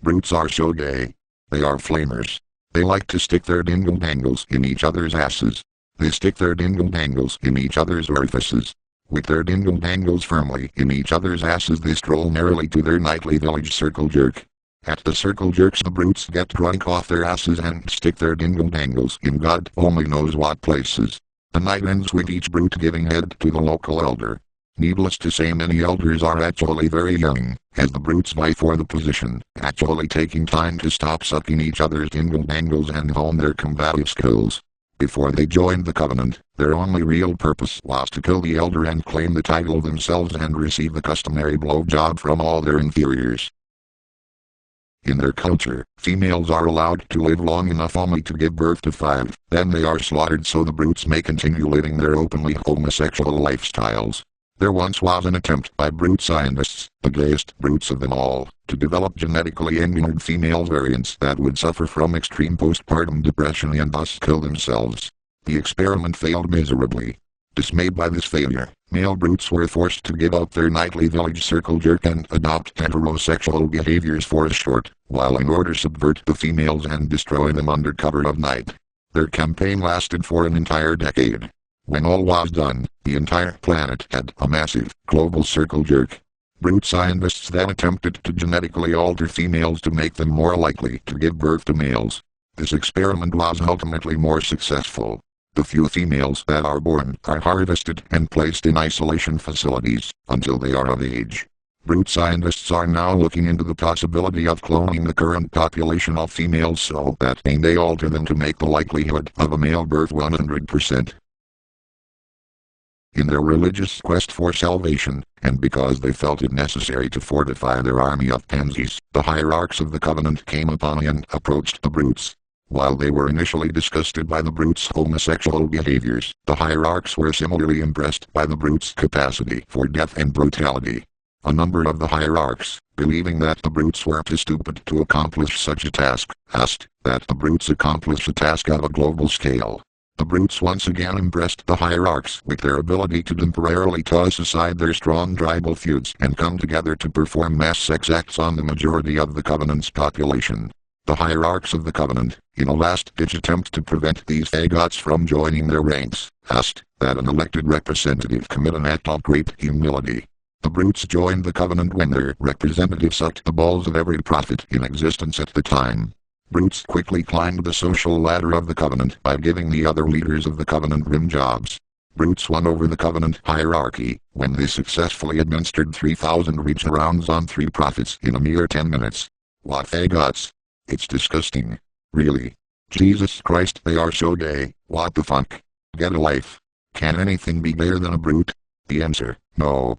Brutes are so gay. They are flamers. They like to stick their dingle-dangles in each other's asses. They stick their dingle-dangles in each other's orifices. With their dingle-dangles firmly in each other's asses, they stroll merrily to their nightly village circle jerk. At the circle jerks, the brutes get drunk off their asses and stick their dingle-dangles in God only knows what places. The night ends with each brute giving head to the local elder. Needless to say, many elders are actually very young, as the brutes vie for the position, actually taking time to stop sucking each other's dingle-dangles and hone their combative skills. Before they joined the covenant, their only real purpose was to kill the elder and claim the title themselves and receive the customary blowjob from all their inferiors. In their culture, females are allowed to live long enough only to give birth to 5, then they are slaughtered so the brutes may continue living their openly homosexual lifestyles. There once was an attempt by brute scientists, the gayest brutes of them all, to develop genetically engineered female variants that would suffer from extreme postpartum depression and thus kill themselves. The experiment failed miserably. Dismayed by this failure, male brutes were forced to give up their nightly village circle jerk and adopt heterosexual behaviors for a short while in order to subvert the females and destroy them under cover of night. Their campaign lasted for an entire decade. When all was done, the entire planet had a massive, global circle jerk. Brute scientists then attempted to genetically alter females to make them more likely to give birth to males. This experiment was ultimately more successful. The few females that are born are harvested and placed in isolation facilities until they are of age. Brute scientists are now looking into the possibility of cloning the current population of females so that they may alter them to make the likelihood of a male birth 100%. In their religious quest for salvation, and because they felt it necessary to fortify their army of pansies, the hierarchs of the covenant came upon and approached the brutes. While they were initially disgusted by the brutes' homosexual behaviors, the hierarchs were similarly impressed by the brutes' capacity for death and brutality. A number of the hierarchs, believing that the brutes were too stupid to accomplish such a task, asked that the brutes accomplish a task at a global scale. The brutes once again impressed the hierarchs with their ability to temporarily toss aside their strong tribal feuds and come together to perform mass sex acts on the majority of the covenant's population. The hierarchs of the covenant, in a last-ditch attempt to prevent these fagots from joining their ranks, asked that an elected representative commit an act of great humility. The brutes joined the covenant when their representative sucked the balls of every prophet in existence at the time. Brutes quickly climbed the social ladder of the covenant by giving the other leaders of the covenant rim jobs. Brutes won over the covenant hierarchy when they successfully administered 3,000 reach-arounds on 3 prophets in a mere 10 minutes. What fagots! It's disgusting. Really. Jesus Christ, they are so gay. What the fuck? Get a life. Can anything be gayer than a brute? The answer, no.